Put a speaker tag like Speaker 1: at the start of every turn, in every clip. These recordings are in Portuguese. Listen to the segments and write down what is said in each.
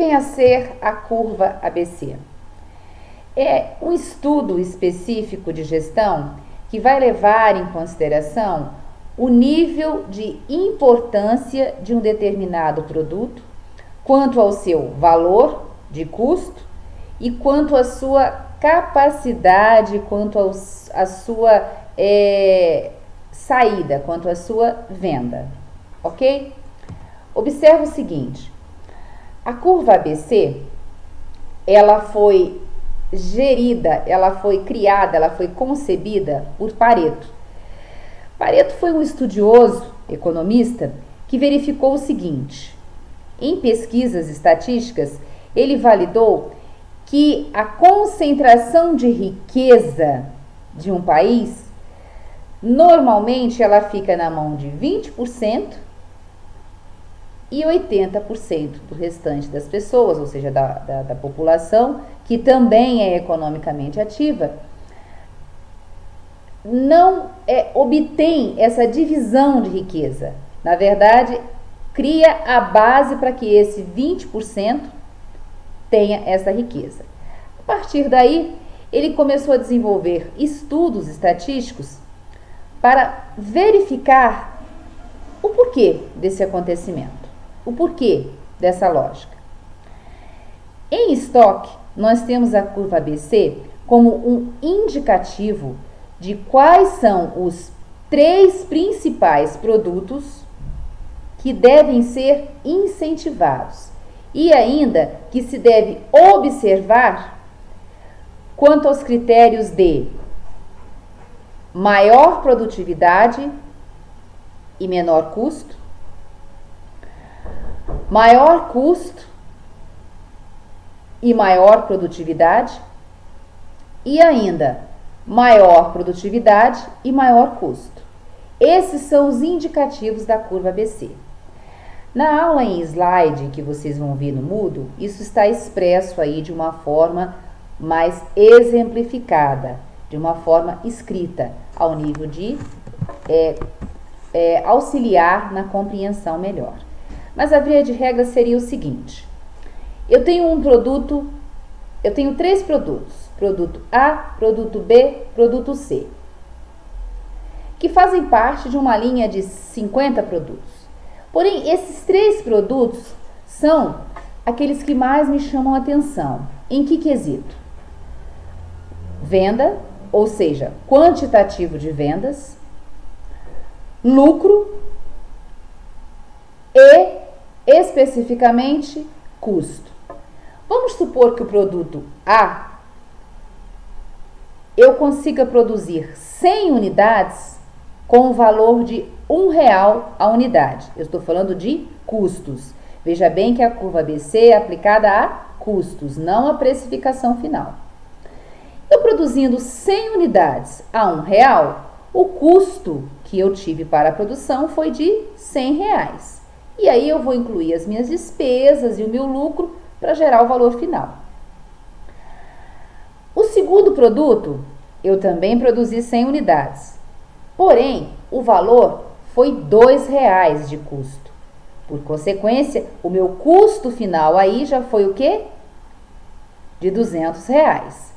Speaker 1: vem a ser a curva ABC? É um estudo específico de gestão que vai levar em consideração o nível de importância de um determinado produto, quanto ao seu valor de custo e quanto à sua capacidade, quanto à sua saída, quanto à sua venda, ok? Observa o seguinte, a curva ABC, ela foi gerida, ela foi criada, ela foi concebida por Pareto. Pareto foi um estudioso, economista, que verificou o seguinte, em pesquisas estatísticas, ele validou que a concentração de riqueza de um país, normalmente ela fica na mão de 20% e 80% do restante das pessoas, ou seja, da população, que também é economicamente ativa, não obtém essa divisão de riqueza. Na verdade, cria a base para que esse 20% tenha essa riqueza. A partir daí, ele começou a desenvolver estudos estatísticos para verificar o porquê desse acontecimento, o porquê dessa lógica. Em estoque, nós temos a curva ABC como um indicativo de quais são os 3 principais produtos que devem ser incentivados e ainda que se deve observar quanto aos critérios de maior produtividade e menor custo, maior custo e maior produtividade e ainda maior produtividade e maior custo. Esses são os indicativos da curva ABC. Na aula em slide que vocês vão ver no Moodle, isso está expresso aí de uma forma mais exemplificada, de uma forma escrita, ao nível de auxiliar na compreensão melhor. Mas a via de regra seria o seguinte, eu tenho 3 produtos, produto A, produto B, produto C, que fazem parte de uma linha de 50 produtos. Porém, esses 3 produtos são aqueles que mais me chamam a atenção. Em que quesito? Venda, ou seja, quantitativo de vendas, lucro e, especificamente, custo. Vamos supor que o produto A, eu consiga produzir 100 unidades com o valor de R$1 a unidade. Eu estou falando de custos. Veja bem que a curva ABC é aplicada a custos, não a precificação final. Eu produzindo 100 unidades a R$1, o custo que eu tive para a produção foi de R$100. E aí eu vou incluir as minhas despesas e o meu lucro para gerar o valor final. O segundo produto, eu também produzi 100 unidades. Porém, o valor foi R$2 de custo. Por consequência, o meu custo final aí já foi o quê? De R$200.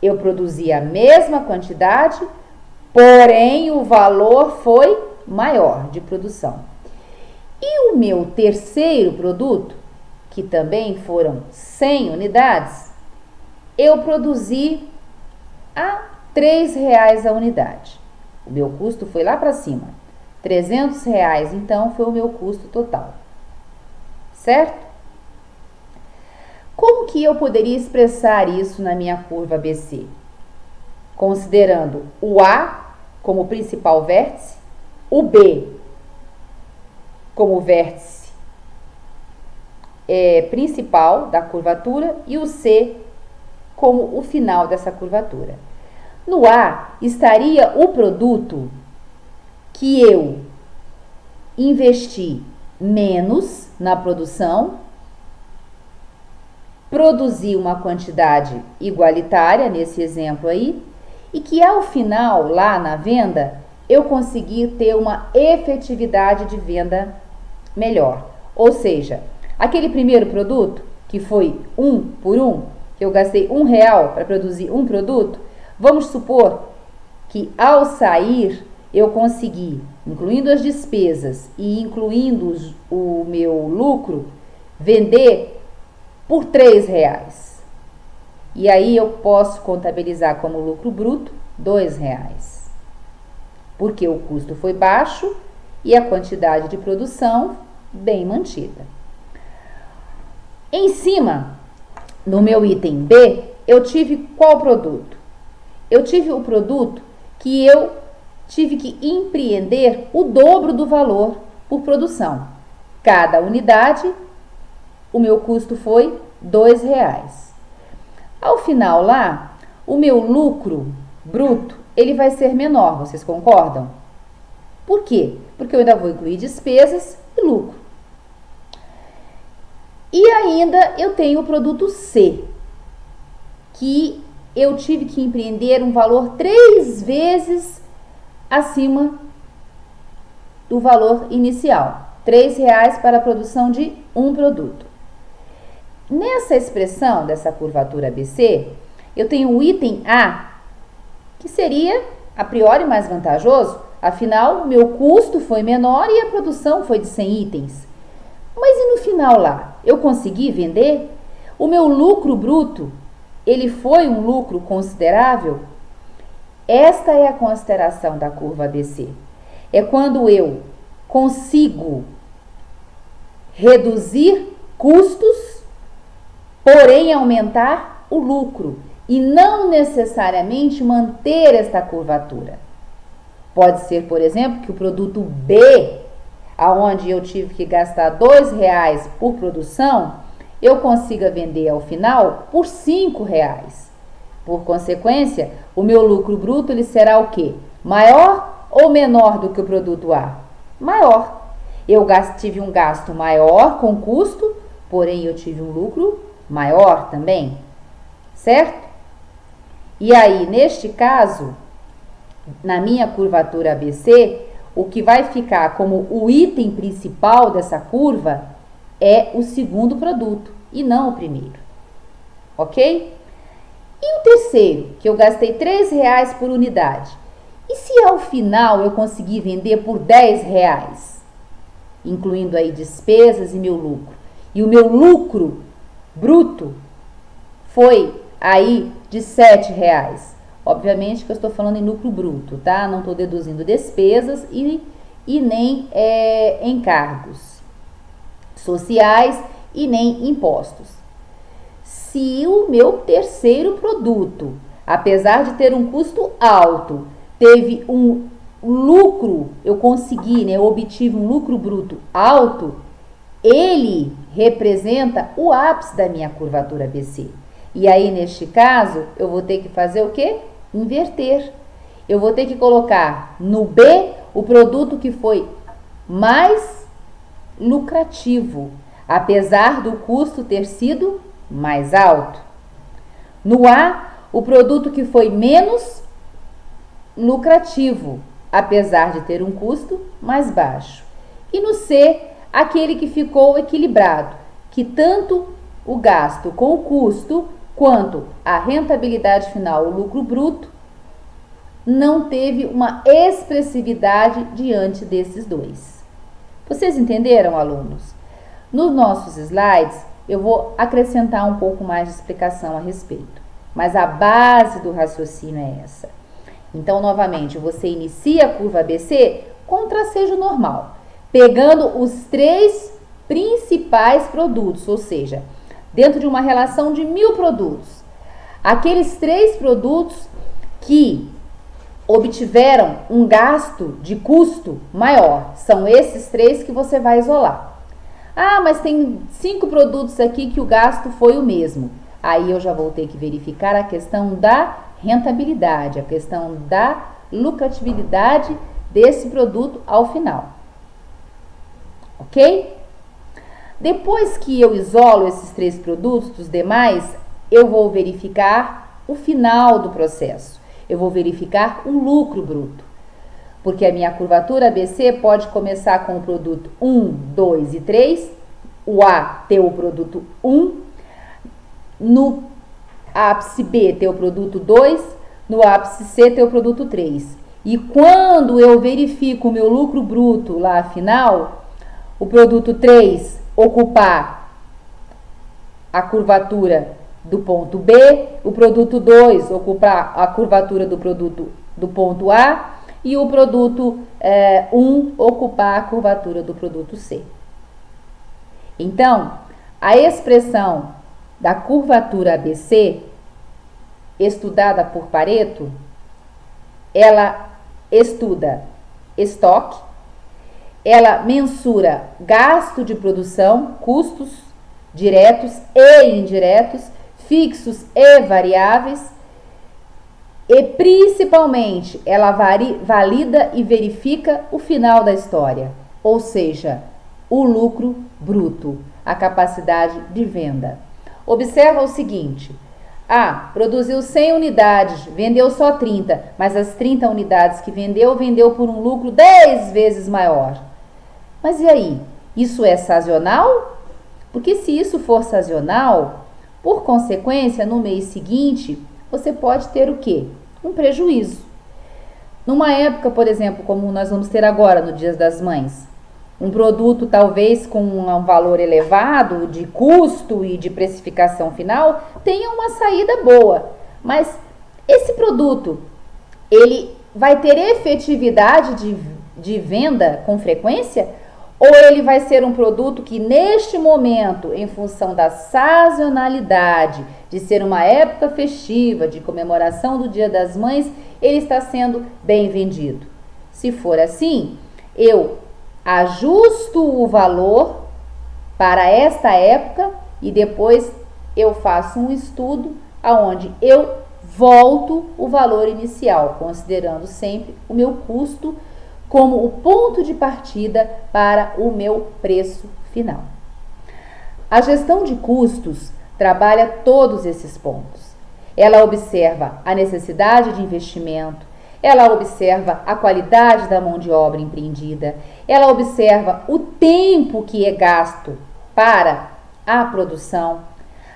Speaker 1: Eu produzi a mesma quantidade, porém o valor foi maior de produção. E o meu terceiro produto, que também foram 100 unidades, eu produzi a R$3 a unidade. O meu custo foi lá para cima. R$300, então, foi o meu custo total. Certo? Como que eu poderia expressar isso na minha curva ABC? Considerando o A como principal vértice, o B como vértice principal da curvatura e o C como o final dessa curvatura. No A estaria o produto que eu investi menos na produção, produzi uma quantidade igualitária, nesse exemplo aí, e que ao final, lá na venda, eu consegui ter uma efetividade de venda melhor. Ou seja, aquele primeiro produto que foi 1 por 1, que eu gastei R$1 para produzir um produto, vamos supor que ao sair eu consegui, incluindo as despesas e incluindo o meu lucro, vender por R$3. E aí eu posso contabilizar como lucro bruto R$2, porque o custo foi baixo e a quantidade de produção bem mantida. Em cima, no meu item B, eu tive qual produto? Eu tive o produto que eu tive que empreender o dobro do valor por produção. Cada unidade, o meu custo foi R$2. Ao final lá, o meu lucro bruto, ele vai ser menor, vocês concordam? Por quê? Porque eu ainda vou incluir despesas e lucro. E ainda eu tenho o produto C, que eu tive que empreender um valor 3 vezes acima do valor inicial. R$3 para a produção de um produto. Nessa expressão dessa curvatura ABC, eu tenho o item A, que seria a priori mais vantajoso, afinal, meu custo foi menor e a produção foi de 100 itens. Mas e no final lá? Eu consegui vender? O meu lucro bruto, ele foi um lucro considerável? Esta é a consideração da curva ABC. É quando eu consigo reduzir custos, porém aumentar o lucro e não necessariamente manter esta curvatura. Pode ser, por exemplo, que o produto B, aonde eu tive que gastar R$2 por produção, eu consiga vender ao final por R$5. Por consequência, o meu lucro bruto ele será o quê? Maior ou menor do que o produto A? Maior. Eu tive um gasto maior com custo, porém eu tive um lucro maior também, certo? E aí, neste caso, na minha curvatura ABC, o que vai ficar como o item principal dessa curva é o segundo produto e não o primeiro, ok? E o terceiro, que eu gastei R$3 por unidade. E se ao final eu conseguir vender por R$10, incluindo aí despesas e meu lucro, e o meu lucro bruto foi aí de R$7. Obviamente que eu estou falando em lucro bruto, tá? Não estou deduzindo despesas e nem encargos sociais e nem impostos. Se o meu terceiro produto, apesar de ter um custo alto, teve um lucro, eu consegui, eu obtive um lucro bruto alto, ele representa o ápice da minha curvatura ABC. E aí, neste caso, eu vou ter que fazer o quê? Inverter. Eu vou ter que colocar no B o produto que foi mais lucrativo, apesar do custo ter sido mais alto. No A, o produto que foi menos lucrativo, apesar de ter um custo mais baixo. E no C, aquele que ficou equilibrado, que tanto o gasto com o custo quanto a rentabilidade final, o lucro bruto, não teve uma expressividade diante desses dois. Vocês entenderam, alunos? Nos nossos slides, eu vou acrescentar um pouco mais de explicação a respeito, mas a base do raciocínio é essa. Então, novamente, você inicia a curva ABC com tracejo normal, pegando os 3 principais produtos, ou seja, dentro de uma relação de 1000 produtos. Aqueles 3 produtos que obtiveram um gasto de custo maior, são esses 3 que você vai isolar. Ah, mas tem 5 produtos aqui que o gasto foi o mesmo. Aí eu já vou ter que verificar a questão da rentabilidade, a questão da lucratividade desse produto ao final. Ok? Depois que eu isolo esses 3 produtos dos demais, eu vou verificar o final do processo. Eu vou verificar o lucro bruto. Porque a minha curvatura ABC pode começar com o produto 1, 2 e 3. O A ter o produto 1. no ápice B ter o produto 2, no ápice C ter o produto 3. E quando eu verifico o meu lucro bruto lá final, o produto 3 ocupar a curvatura do ponto B, o produto 2 ocupar a curvatura do produto do ponto A e o produto 1 ocupar a curvatura do produto C. Então, a expressão da curvatura ABC, estudada por Pareto, ela estuda estoque, ela mensura gasto de produção, custos diretos e indiretos, fixos e variáveis, e principalmente ela valida e verifica o final da história, ou seja, o lucro bruto, a capacidade de venda. Observa o seguinte: produziu 100 unidades, vendeu só 30, mas as 30 unidades que vendeu por um lucro 10 vezes maior. Mas e aí? Isso é sazonal? Porque se isso for sazonal, por consequência, no mês seguinte, você pode ter o quê? Um prejuízo. Numa época, por exemplo, como nós vamos ter agora, no Dia das Mães, um produto talvez com um valor elevado de custo e de precificação final tenha uma saída boa, mas esse produto, ele vai ter efetividade de venda com frequência? Ou ele vai ser um produto que neste momento, em função da sazonalidade, de ser uma época festiva, de comemoração do Dia das Mães, ele está sendo bem vendido? Se for assim, eu ajusto o valor para esta época e depois eu faço um estudo onde eu volto o valor inicial, considerando sempre o meu custo como o ponto de partida para o meu preço final. A gestão de custos trabalha todos esses pontos. Ela observa a necessidade de investimento, ela observa a qualidade da mão de obra empreendida, ela observa o tempo que é gasto para a produção,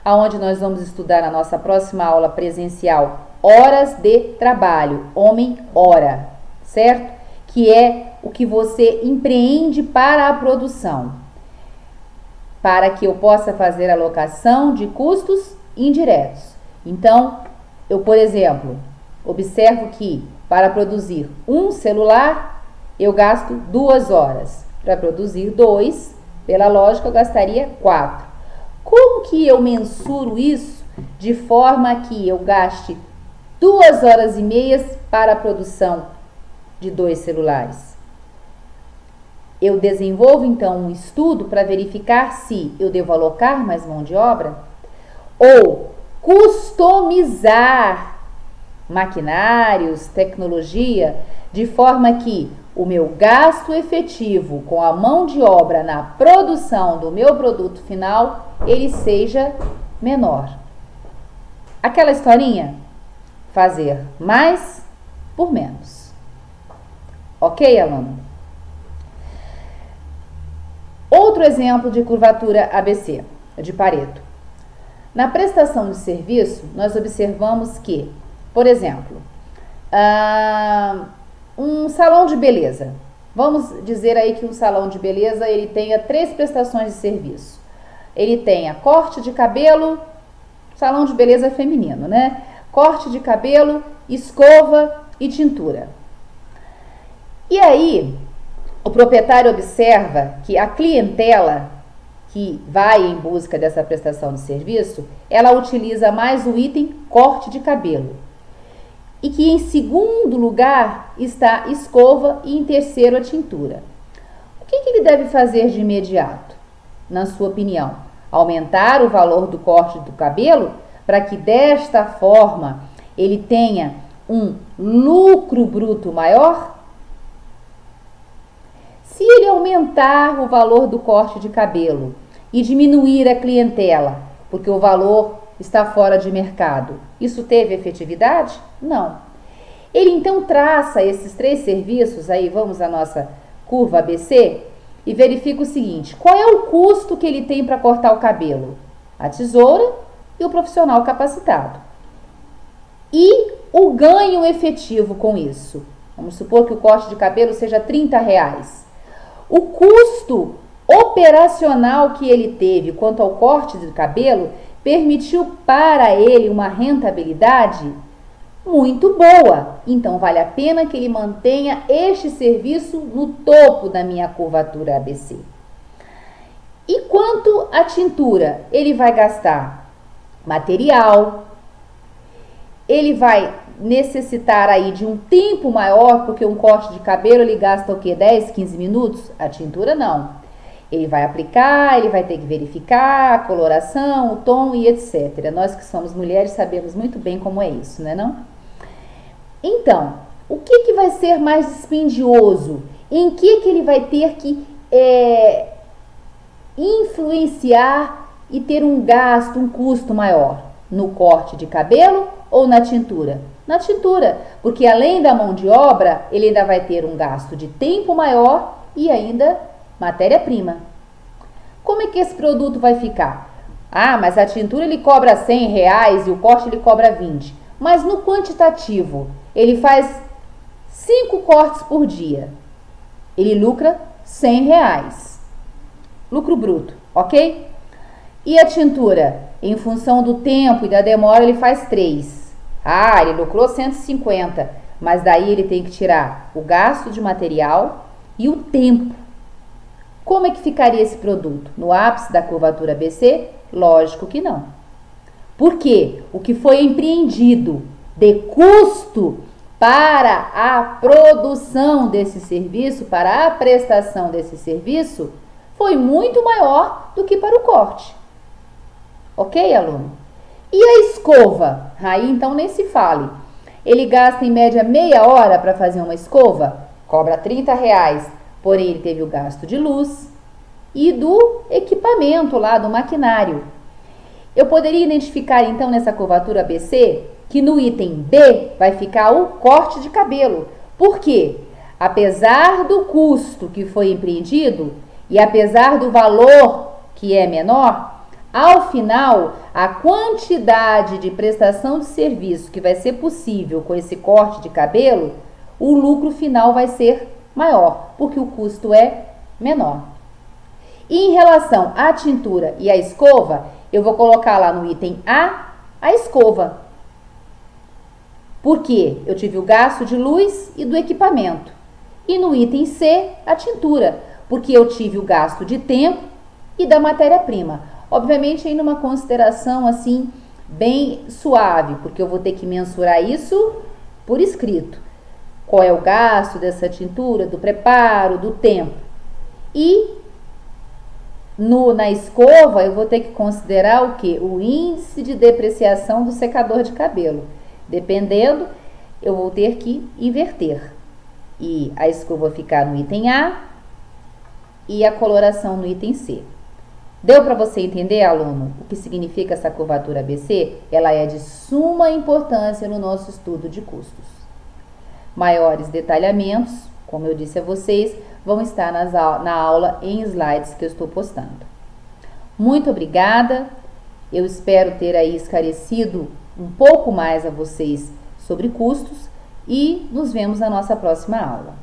Speaker 1: aonde nós vamos estudar na nossa próxima aula presencial, horas de trabalho, homem-hora, certo? Que é o que você empreende para a produção, para que eu possa fazer alocação de custos indiretos. Então, eu, por exemplo, observo que para produzir um celular, eu gasto 2 horas. Para produzir 2, pela lógica, eu gastaria 4. Como que eu mensuro isso de forma que eu gaste 2 horas e meia para a produção de 2 celulares? Eu desenvolvo então um estudo para verificar se eu devo alocar mais mão de obra ou customizar maquinários, tecnologia, de forma que o meu gasto efetivo com a mão de obra na produção do meu produto final, ele seja menor. Aquela historinha, fazer mais por menos. Ok, aluno? Outro exemplo de curvatura ABC, de Pareto. Na prestação de serviço, nós observamos que, por exemplo, um salão de beleza. Vamos dizer aí que um salão de beleza, ele tenha 3 prestações de serviço. Ele tenha corte de cabelo, salão de beleza feminino, né? Corte de cabelo, escova e tintura. E aí, o proprietário observa que a clientela que vai em busca dessa prestação de serviço, ela utiliza mais o item corte de cabelo. E que em segundo lugar está escova e em terceiro a tintura. O que ele deve fazer de imediato, na sua opinião? Aumentar o valor do corte do cabelo para que desta forma ele tenha um lucro bruto maior? Se ele aumentar o valor do corte de cabelo e diminuir a clientela, porque o valor está fora de mercado, isso teve efetividade? Não. Ele então traça esses 3 serviços, aí vamos à nossa curva ABC, e verifica o seguinte: qual é o custo que ele tem para cortar o cabelo? A tesoura e o profissional capacitado. E o ganho efetivo com isso? Vamos supor que o corte de cabelo seja R$30. O custo operacional que ele teve quanto ao corte de cabelo permitiu para ele uma rentabilidade muito boa. Então, vale a pena que ele mantenha este serviço no topo da minha curvatura ABC. E quanto à tintura? Ele vai gastar material, ele vai necessitar aí de um tempo maior, porque um corte de cabelo ele gasta o quê? 10, 15 minutos? A tintura não. Ele vai aplicar, ele vai ter que verificar a coloração, o tom e etc. Nós que somos mulheres sabemos muito bem como é isso, né não? Então, o que vai ser mais dispendioso? Em que ele vai ter que influenciar e ter um gasto, um custo maior? No corte de cabelo ou na tintura? Na tintura, porque além da mão de obra, ele ainda vai ter um gasto de tempo maior e ainda matéria-prima. Como é que esse produto vai ficar? Ah, mas a tintura ele cobra R$100 e o corte ele cobra 20. Mas no quantitativo, ele faz 5 cortes por dia. Ele lucra R$100. Lucro bruto, ok? E a tintura? Em função do tempo e da demora, ele faz 3. Ah, ele lucrou 150, mas daí ele tem que tirar o gasto de material e o tempo. Como é que ficaria esse produto? No ápice da curvatura ABC? Lógico que não. Porque o que foi empreendido de custo para a produção desse serviço, para a prestação desse serviço, foi muito maior do que para o corte. Ok, aluno? E a escova? Aí então nem se fale. Ele gasta em média meia hora para fazer uma escova, cobra R$30, porém ele teve o gasto de luz e do equipamento lá, do maquinário. Eu poderia identificar então nessa curvatura ABC que no item B vai ficar o corte de cabelo. Por quê? Apesar do custo que foi empreendido e apesar do valor que é menor, ao final, a quantidade de prestação de serviço que vai ser possível com esse corte de cabelo, o lucro final vai ser maior, porque o custo é menor. E em relação à tintura e à escova, eu vou colocar lá no item A escova. Porque eu tive o gasto de luz e do equipamento. E no item C, a tintura, porque eu tive o gasto de tempo e da matéria-prima. Obviamente, aí numa consideração assim, bem suave, porque eu vou ter que mensurar isso por escrito. Qual é o gasto dessa tintura, do preparo, do tempo. E na escova, eu vou ter que considerar o quê? O índice de depreciação do secador de cabelo. Dependendo, eu vou ter que inverter. E a escova ficar no item A e a coloração no item C. Deu para você entender, aluno, o que significa essa curvatura ABC? Ela é de suma importância no nosso estudo de custos. Maiores detalhamentos, como eu disse a vocês, vão estar na aula em slides que eu estou postando. Muito obrigada, eu espero ter aí esclarecido um pouco mais a vocês sobre custos e nos vemos na nossa próxima aula.